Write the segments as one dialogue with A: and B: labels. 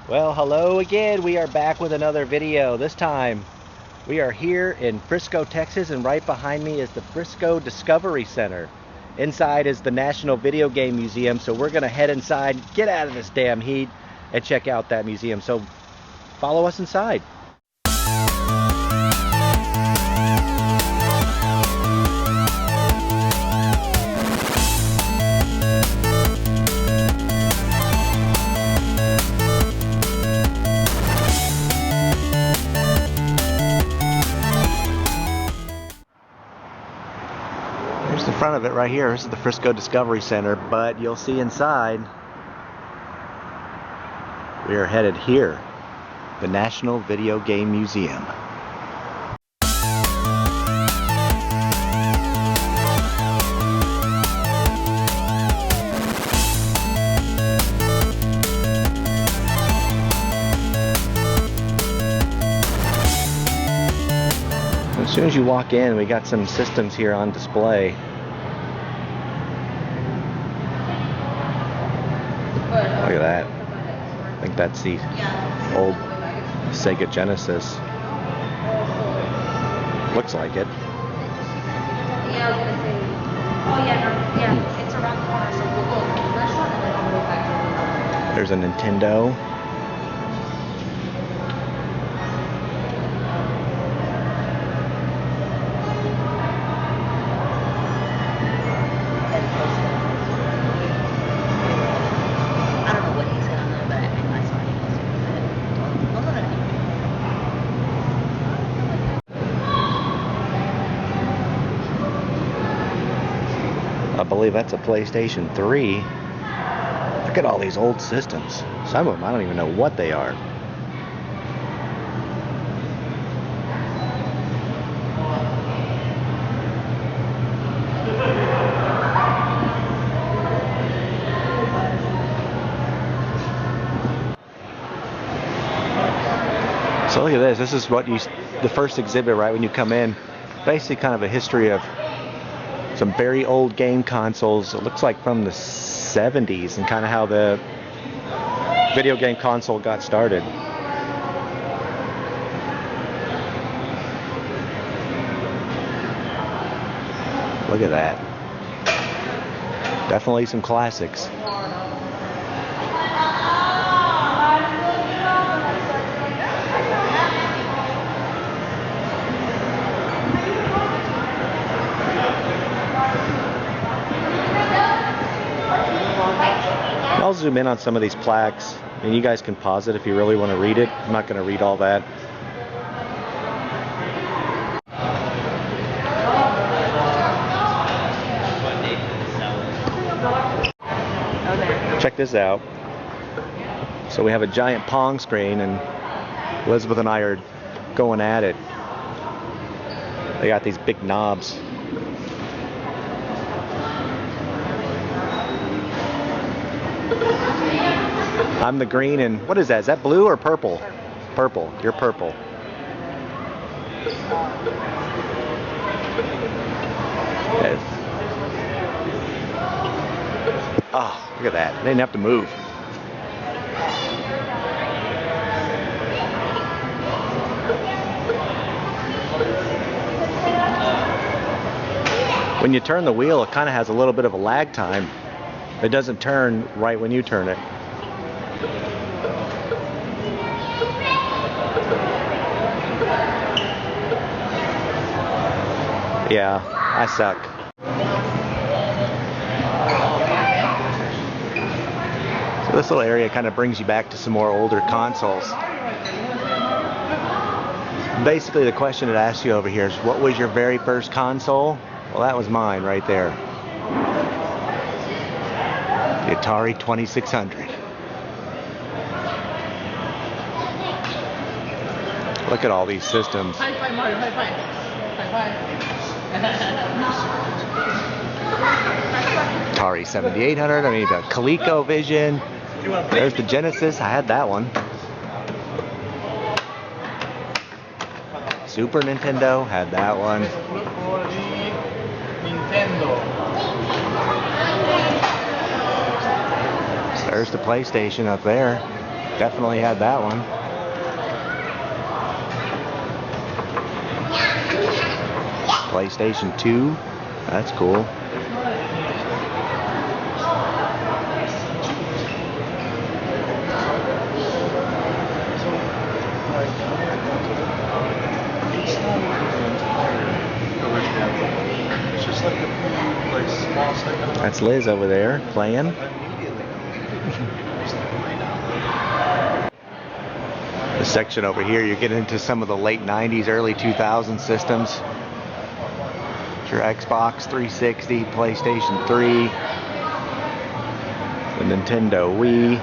A: Well, hello again. We are back with another video. This time we are here in Frisco, Texas, and right behind me is the Frisco Discovery Center. Inside is the National Video Game Museum, so we're gonna head inside, get out of this damn heat, and check out that museum. So follow us inside. Here's the front of it right here. This is the Frisco Discovery Center, but you'll see inside we are headed here, the National Video Game Museum. As soon as you walk in, we got some systems here on display. Look at that. I think that's the old Sega Genesis. Looks like it.
B: Yeah, I was gonna say. Oh yeah, it's around the corner, so we'll go to the restaurant and then I'll go back to the
A: There's a Nintendo. I believe that's a PlayStation 3. Look at all these old systems. Some of them, I don't even know what they are. So look at this. This is what the first exhibit right when you come in. Basically kind of a history of some very old game consoles. It looks like from the 70s and kind of how the video game console got started. Look at that. Definitely some classics. I'll zoom in on some of these plaques, and you guys can pause it if you really want to read it. I'm not going to read all that. Check this out. So we have a giant Pong screen, and Elizabeth and I are going at it. They got these big knobs. I'm the green, and what is that? Is that blue or purple? Purple. You're purple. Yes. Oh, look at that. They didn't have to move. When you turn the wheel, it kind of has a little bit of a lag time. It doesn't turn right when you turn it. Yeah, I suck. So this little area kind of brings you back to some more older consoles. Basically, the question it asks you over here is, what was your very first console? Well, that was mine right there. The Atari 2600. Look at all these systems.
C: High five, Mario, high five. High five.
A: Atari 7800, I mean the ColecoVision. There's the Genesis, I had that one. Super Nintendo, had that one.
C: Nintendo.
A: There's the PlayStation up there. Definitely had that one. PlayStation 2. That's cool. That's Liz over there playing. This section over here, you get into some of the late 90s, early 2000s systems. Your Xbox 360, PlayStation 3, the Nintendo Wii.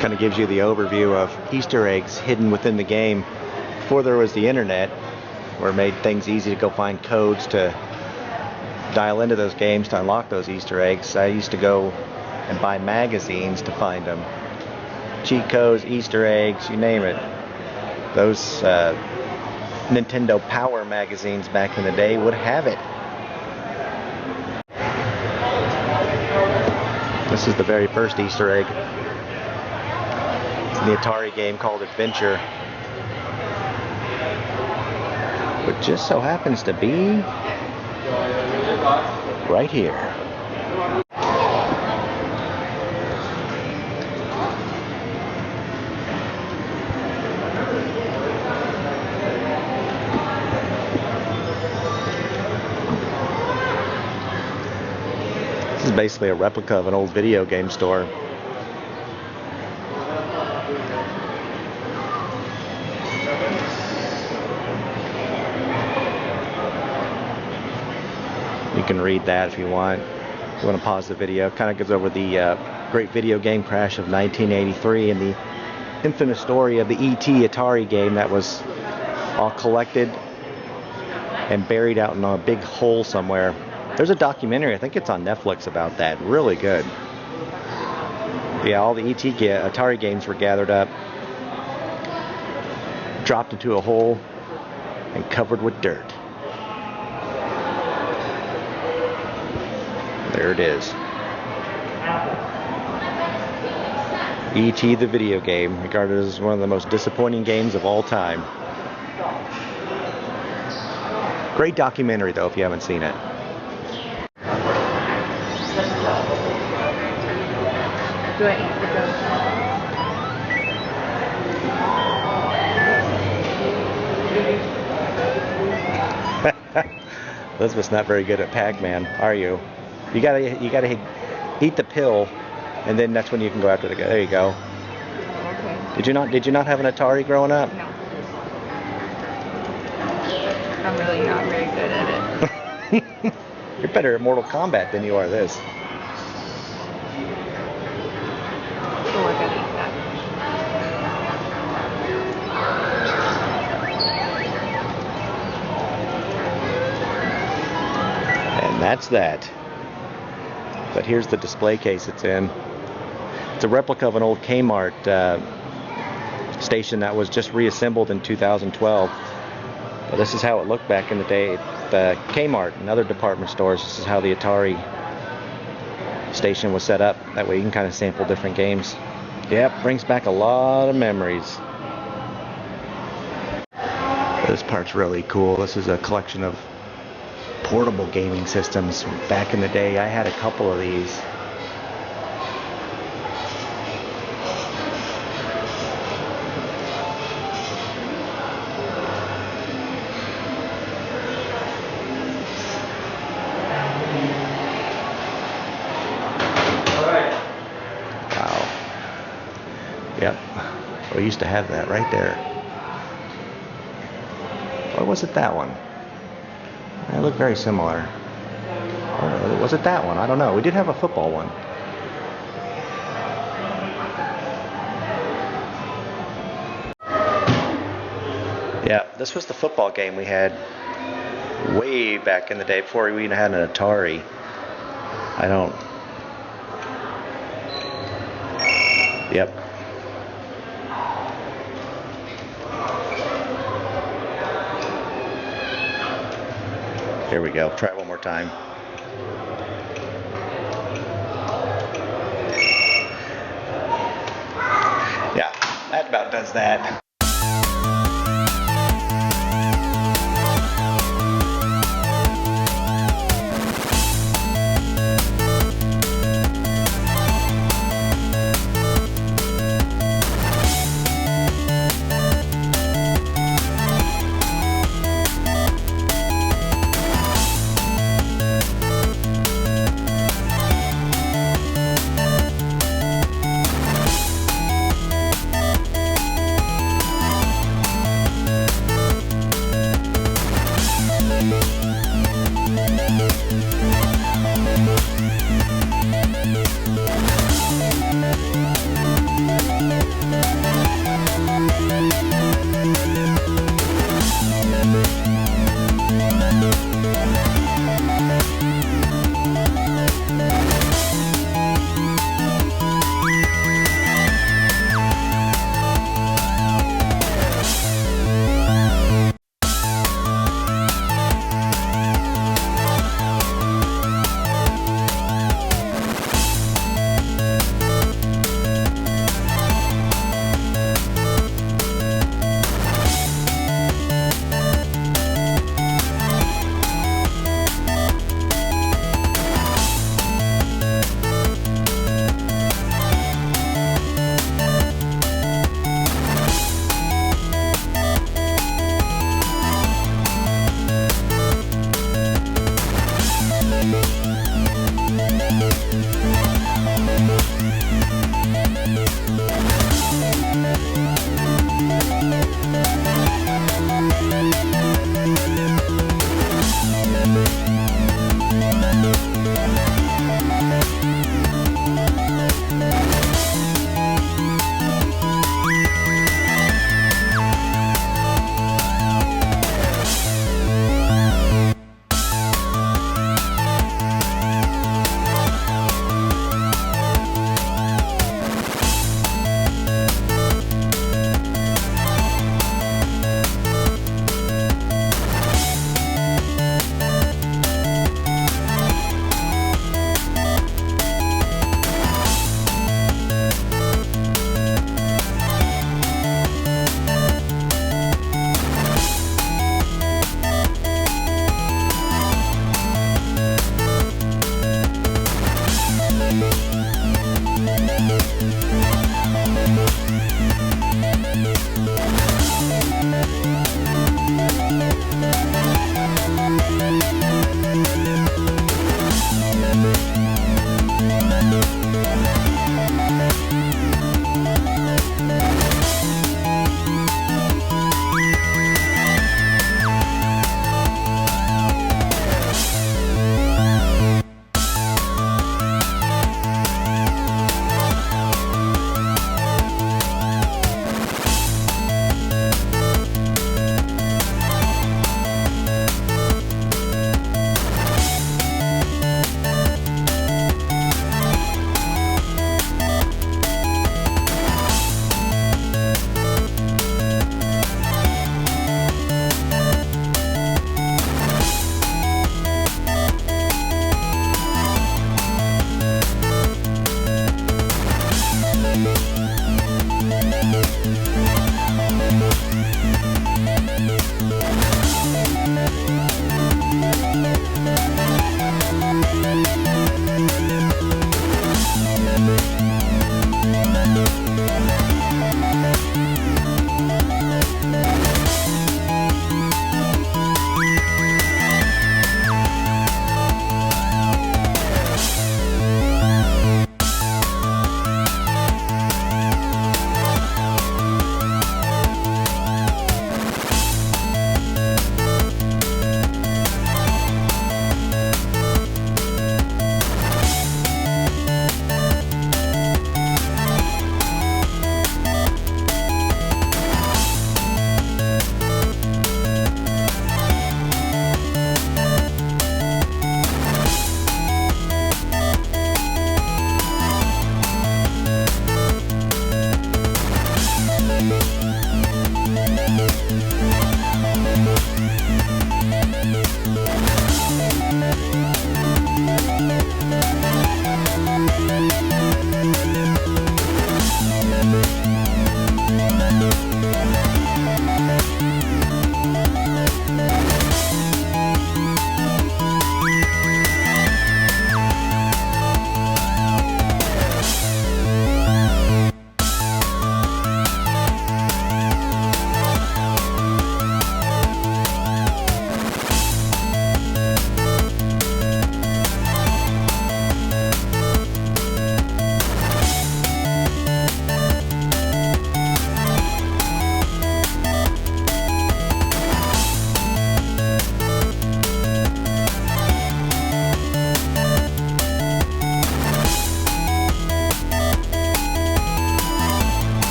A: Kind of gives you the overview of Easter eggs hidden within the game. Before there was the internet, where it made things easy to go find codes to dial into those games to unlock those Easter eggs, I used to go and buy magazines to find them. Cheat codes, Easter eggs, you name it. Those Nintendo Power magazines back in the day would have it. This is the very first Easter egg. The Atari game called Adventure, but just so happens to be right here. This is basically a replica of an old video game store. You can read that if you want. If you want to pause the video, it kind of goes over the great video game crash of 1983 and the infamous story of the E.T. Atari game that was all collected and buried out in a big hole somewhere. There's a documentary, I think it's on Netflix, about that. Really good. Yeah, all the E.T. Atari games were gathered up, dropped into a hole, and covered with dirt. There it is. E.T. the video game, regarded as one of the most disappointing games of all time. Great documentary though, if you haven't seen it.
B: Do I eat
C: Tá.
B: the
A: Elizabeth's not very good at Pac-Man, are you? You gotta eat the pill, and then that's when you can go after the guy. There you go.
B: Okay.
A: Did you not have an Atari growing up?
B: No. I'm really not very good at it.
A: You're better at Mortal Kombat than you are this.
B: So we're gonna eat that.
A: And that's that. But here's the display case it's in. It's a replica of an old Kmart station that was just reassembled in 2012. But this is how it looked back in the day at Kmart and other department stores. This is how the Atari station was set up. That way you can kind of sample different games. Yep, brings back a lot of memories. This part's really cool. This is a collection of portable gaming systems back in the day. I had a couple of these. Wow. Yep. We used to have that right there. Or was it that one? They look very similar. Or was it that one? I don't know. We did have a football one. Yeah, this was the football game we had way back in the day before we even had an Atari. I don't... Yep. Here we go. Try it one more time. Yeah, that about does that.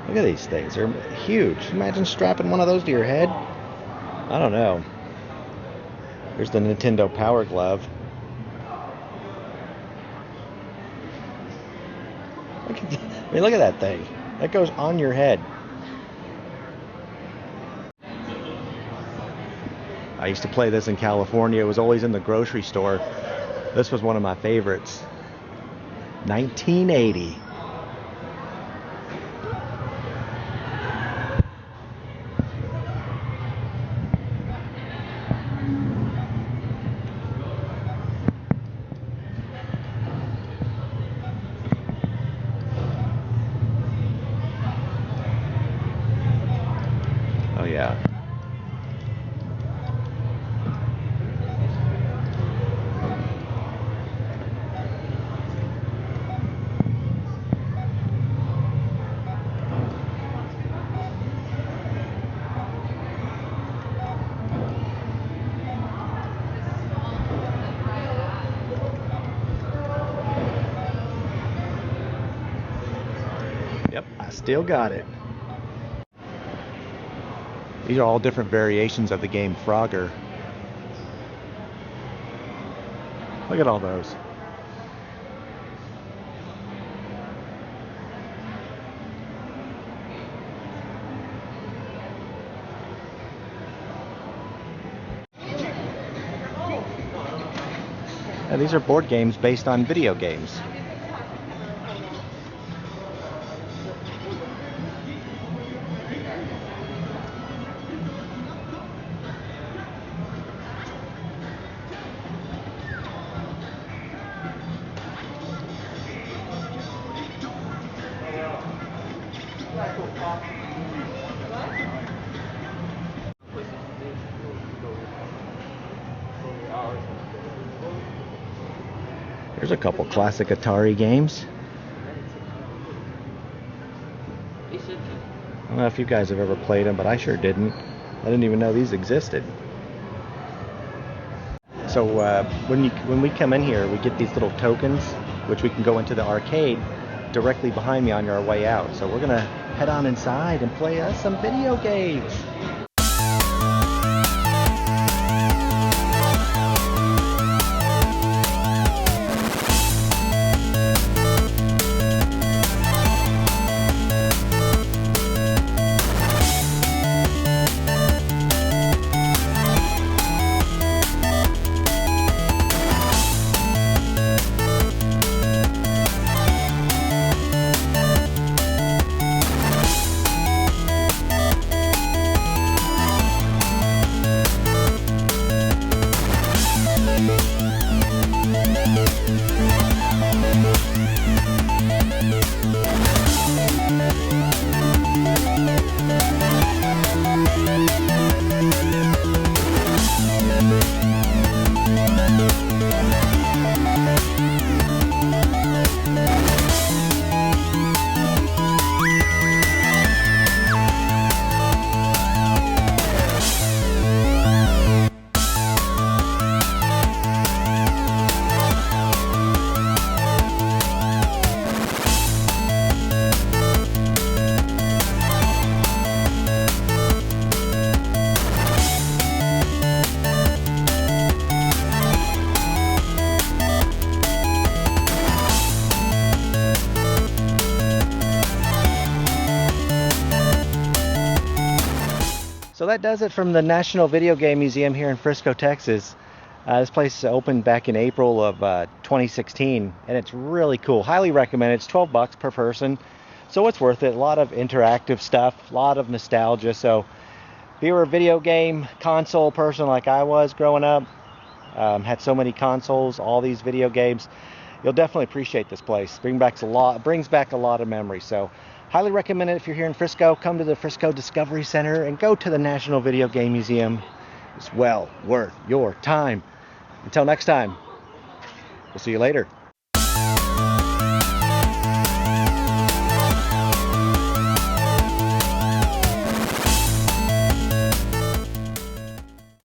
A: Look at these things. They're huge. Imagine strapping one of those to your head. I don't know. Here's the Nintendo Power Glove. Look at that thing. That goes on your head. I used to play this in California. It was always in the grocery store. This was one of my favorites. 1980. Oh yeah. Yep, I still got it. These are all different variations of the game Frogger. Look at all those. And these are board games based on video games. There's a couple classic Atari games. I don't know if you guys have ever played them, but I sure didn't. I didn't even know these existed. So when we come in here, we get these little tokens, which we can go into the arcade directly behind me on our way out. So we're gonna head on inside and play some video games. that does it from the National Video Game Museum here in Frisco, Texas. This place opened back in April of 2016, and it's really cool. Highly recommend it. It's $12 per person, so it's worth it. A lot of interactive stuff, a lot of nostalgia. So if you were a video game console person like I was growing up, had so many consoles, all these video games, you'll definitely appreciate this place. Brings back a lot of memories. So highly recommend it if you're here in Frisco. Come to the Frisco Discovery Center and go to the National Video Game Museum. It's well worth your time. Until next time, we'll see you later.